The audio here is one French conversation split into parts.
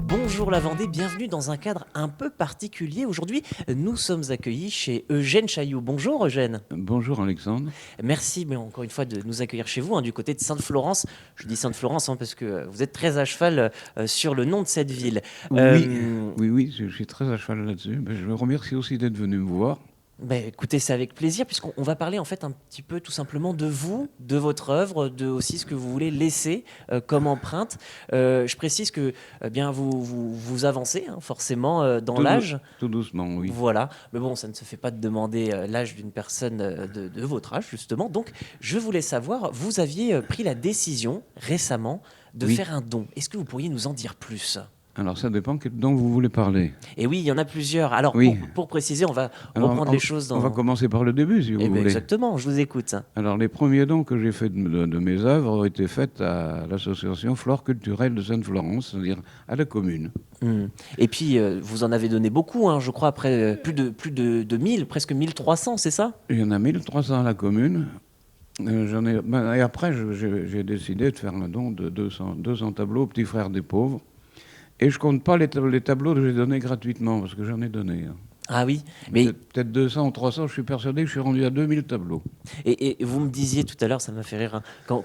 Bonjour la Vendée, bienvenue dans un cadre un peu particulier. Aujourd'hui, nous sommes accueillis chez Eugène Chailloux. Bonjour Eugène. Bonjour Alexandre. Merci, mais encore une fois, de nous accueillir chez vous, du côté de Sainte-Florence. Je dis Sainte-Florence parce que vous êtes très à cheval sur le nom de cette ville. Oui, Euh, oui, je suis très à cheval là-dessus. Je vous remercie aussi d'être venu me voir. Écoutez, c'est avec plaisir, puisqu'on va parler en fait un petit peu tout simplement de vous, de votre œuvre, de aussi ce que vous voulez laisser comme empreinte. Je précise que bien vous avancez forcément dans Tout, dou- l'âge. tout doucement, oui. Voilà, mais bon, ça ne se fait pas de demander l'âge d'une personne de votre âge, justement. Donc, je voulais savoir, vous aviez pris la décision récemment de Oui. faire un don. Est-ce que vous pourriez nous en dire plus? Alors ça dépend dont vous voulez parler. Et oui, il y en a plusieurs. Alors, Oui. pour préciser, on va Alors reprendre les choses on va dans... commencer par le début si Eh vous bien, voulez. exactement, je vous écoute. Alors les premiers dons que j'ai faits de mes œuvres ont été faits à l'association Flore culturelle de Sainte-Florence, c'est-à-dire à la commune. Hmm. Et puis, vous en avez donné beaucoup, je crois, après plus de 1000, presque 1300, c'est ça? Il y en a 1300 à la commune. Et après, j'ai décidé de faire un don de 200 tableaux aux petits frères des pauvres. Et je compte pas les tableaux que j'ai donnés gratuitement, parce que j'en ai donné. Ah oui, mais Peut-être 200 ou 300, je suis persuadé que je suis rendu à 2000 tableaux. Et vous me disiez tout à l'heure, ça m'a fait rire, quand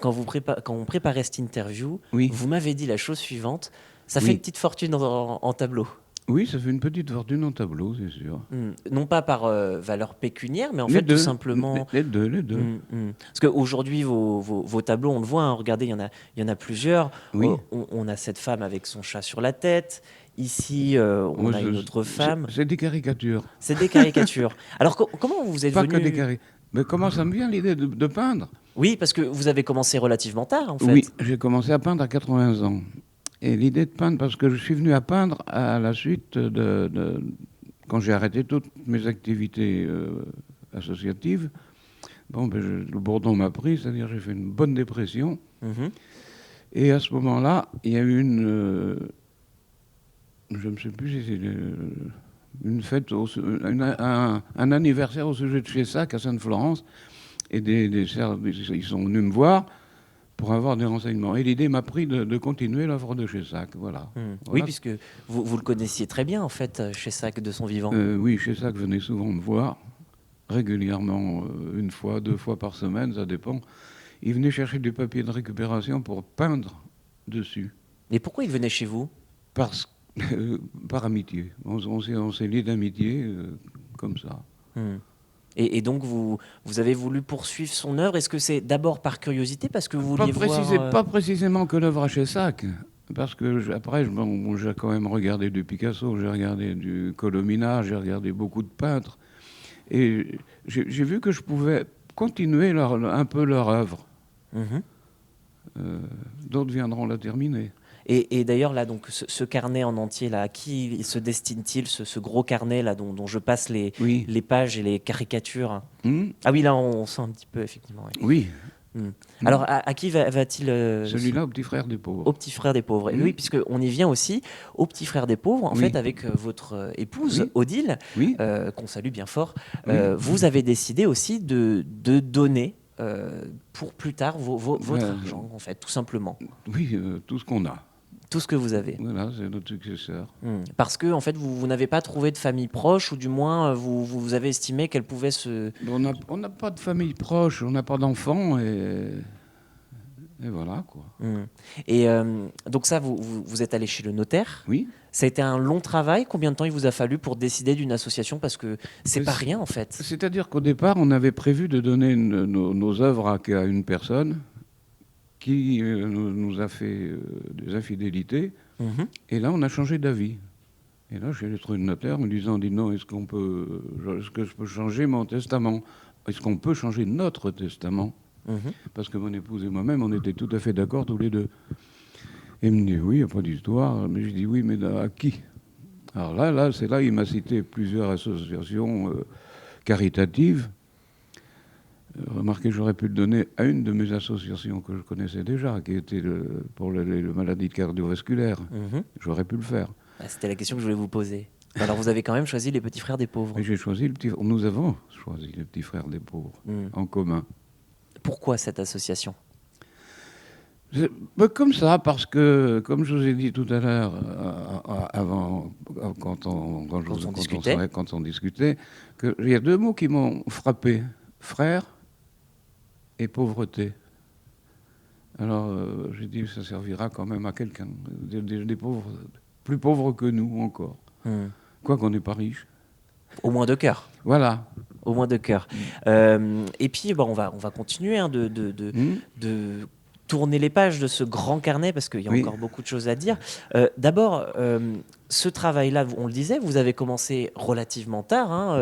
on préparait cette interview, Oui, vous m'avez dit la chose suivante, ça fait une oui. petite fortune en tableau. Oui, ça fait une petite fortune en tableau, c'est sûr. Non pas par valeur pécuniaire, mais en Les fait tout deux, simplement... les deux, les deux. Parce qu'aujourd'hui, vos tableaux, on le voit, regardez, il y en a plusieurs. Oui. On a cette femme avec son chat sur la tête. Ici, on Moi, a une autre femme. c'est des caricatures. C'est des caricatures. Alors, comment vous êtes Pas que des venu... caricatures. Mais comment ça me vient l'idée de peindre? Oui, parce que vous avez commencé relativement tard, en Oui, fait. j'ai commencé à peindre à 80 ans. Et l'idée de peindre, parce que je suis venu à peindre à la suite quand j'ai arrêté toutes mes activités associatives. Bon, le bourdon m'a pris, c'est-à-dire j'ai fait une bonne dépression. Mhm. Et à ce moment-là, il y a eu je ne sais plus si c'est une fête, un anniversaire au sujet de Chessac à Sainte-Florence. Et ils sont venus me voir pour avoir des renseignements. Et l'idée m'a pris de continuer l'œuvre de Chessac. Voilà. Oui, Voilà. puisque vous le connaissiez très bien, en fait, chez Sac de son vivant. Oui, Chessac venait souvent me voir, régulièrement, une fois, 2 fois par semaine, ça dépend. Il venait chercher du papier de récupération pour peindre dessus. Et pourquoi il venait chez vous? Parce, par amitié. On s'est liés d'amitié, comme ça. Hmm. Et donc, vous avez voulu poursuivre son œuvre. Est-ce que c'est d'abord par curiosité, parce que vous vouliez voir... Pas précisément que l'œuvre à Chessac, parce que après, j'ai quand même regardé du Picasso, j'ai regardé du Colomina, j'ai regardé beaucoup de peintres, et j'ai vu que je pouvais continuer un peu leur œuvre. Mhm. D'autres viendront la terminer. Et d'ailleurs, là, donc, ce carnet en entier, là, à qui se destine-t-il, ce gros carnet, là, dont je passe Oui. les pages et les caricatures? Hmm. Ah oui, là, on sent un petit peu, effectivement. Oui. Oui. Alors, à qui va-t-il... Celui-là, au petit frère des Au pauvres. petit frère des pauvres. Et Hmm. oui, puisqu'on y vient aussi, au petit frère des pauvres, en Oui. fait, avec votre épouse, Oui. Odile, Oui. qu'on salue bien fort, Oui. vous avez décidé aussi de donner pour plus tard votre argent, en fait, tout simplement. Oui, tout ce qu'on a. Tout ce que vous avez. Voilà, c'est notre successeur. Parce que, en fait, vous n'avez pas trouvé de famille proche, ou du moins, vous avez estimé qu'elle pouvait se... On n'a pas de famille proche, on n'a pas d'enfants, et voilà, quoi. Et donc ça, vous êtes allé chez le notaire. Oui. Ça a été un long travail. Combien de temps il vous a fallu pour décider d'une association? Parce que c'est pas rien, en fait. C'est-à-dire qu'au départ, on avait prévu de donner nos œuvres à une personne qui nous a fait des infidélités. Mhm. Et là, on a changé d'avis. Et là, j'ai trouvé le notaire me disant, dis non, est-ce que je peux changer mon testament? Est-ce qu'on peut changer notre testament? Mhm. Parce que mon épouse et moi-même, on était tout à fait d'accord tous les deux. Et il me dit, oui, il n'y a pas d'histoire. Mais je dis, oui, mais à qui? Alors là, c'est là, il m'a cité plusieurs associations caritatives. Remarquez, j'aurais pu le donner à une de mes associations que je connaissais déjà, qui était pour les maladies cardiovasculaires. Mhm. J'aurais pu le faire. Ah, c'était la question que je voulais vous poser. Alors, vous avez quand même choisi les petits frères des pauvres. Mais nous avons choisi les petits frères des pauvres en commun. Pourquoi cette association? Comme ça, parce que, comme je vous ai dit tout à l'heure, quand on discutait, qu'il y a deux mots qui m'ont frappé, frère et pauvreté. Alors j'ai dit, ça servira quand même à quelqu'un, des pauvres, plus pauvres que nous encore. Quoi qu'on n'est pas riche. Au moins de cœur. Voilà. Au moins de cœur. Et puis, on va continuer de tourner les pages de ce grand carnet parce qu'il y a encore beaucoup de choses à dire. D'abord, ce travail-là, on le disait, vous avez commencé relativement tard,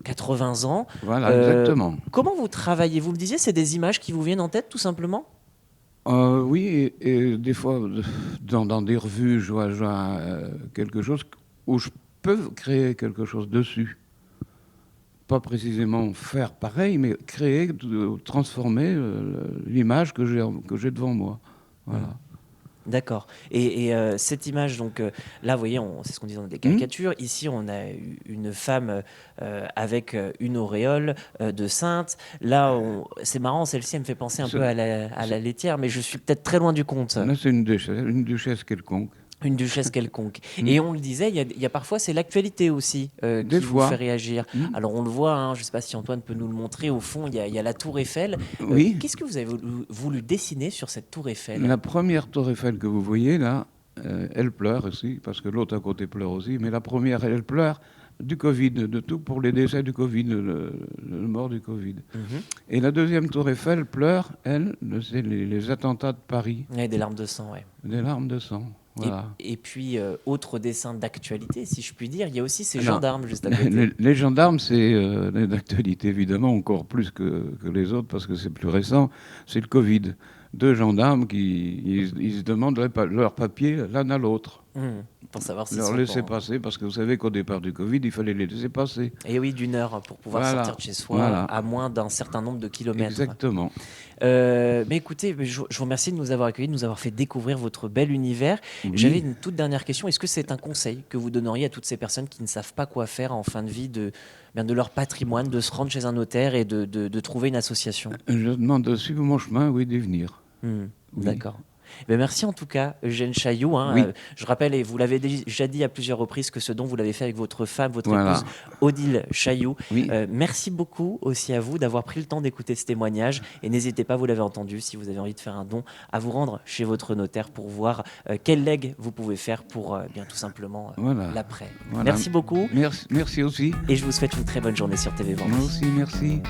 80 ans. Voilà, exactement. Comment vous travaillez? Vous me disiez, c'est des images qui vous viennent en tête, tout simplement? Oui, et des fois, dans des revues, je vois quelque chose où je peux créer quelque chose dessus. Pas précisément faire pareil, mais créer, transformer l'image que j'ai devant moi. Voilà. D'accord. Et cette image, donc là, vous voyez, c'est ce qu'on dit dans des caricatures. Ici, on a une femme avec une auréole de sainte. Là, c'est marrant, celle-ci, elle me fait penser un peu à la laitière, mais je suis peut-être très loin du compte. Là, c'est une duchesse quelconque. Une duchesse quelconque. Et on le disait, il y a parfois, c'est l'actualité aussi qui vous fait réagir. Alors on le voit, je ne sais pas si Antoine peut nous le montrer, au fond, il y a la tour Eiffel. Oui. Qu'est-ce que vous avez voulu dessiner sur cette tour Eiffel? La première tour Eiffel que vous voyez là, elle pleure aussi, parce que l'autre à côté pleure aussi, mais la première, elle pleure du Covid, de tout pour les décès du Covid, le mort du Covid. Et la deuxième tour Eiffel pleure, elle, c'est les attentats de Paris. Ouais, des larmes de sang, ouais. Des larmes de sang. Voilà. Et puis, autre dessin d'actualité, si je puis dire, il y a aussi ces gendarmes juste à côté. Les gendarmes, c'est d'actualité, évidemment, encore plus que les autres, parce que c'est plus récent. C'est le Covid. Deux gendarmes ils se demandent leur papier l'un à l'autre. Pour savoir s'ils leur laisser passer, parce que vous savez qu'au départ du Covid, il fallait les laisser passer. Et oui, d'une heure pour pouvoir sortir de chez soi, à moins d'un certain nombre de kilomètres. Exactement. Mais écoutez, je vous remercie de nous avoir accueillis, de nous avoir fait découvrir votre bel univers. J'avais une toute dernière question. Est-ce que c'est un conseil que vous donneriez à toutes ces personnes qui ne savent pas quoi faire en fin de vie de leur patrimoine, de se rendre chez un notaire et de trouver une association? Je demande de suivre mon chemin, oui, d'y venir. Oui. D'accord. Merci en tout cas, Eugène Chailloux. Je rappelle, et vous l'avez déjà dit à plusieurs reprises, que ce dont vous l'avez fait avec votre femme, votre épouse, Odile Chailloux. Merci beaucoup aussi à vous d'avoir pris le temps d'écouter ce témoignage. Et n'hésitez pas, vous l'avez entendu, si vous avez envie de faire un don, à vous rendre chez votre notaire pour voir quel legs vous pouvez faire pour tout simplement l'après. Merci beaucoup. Merci aussi. Et je vous souhaite une très bonne journée sur TV Vendée. Moi aussi, merci.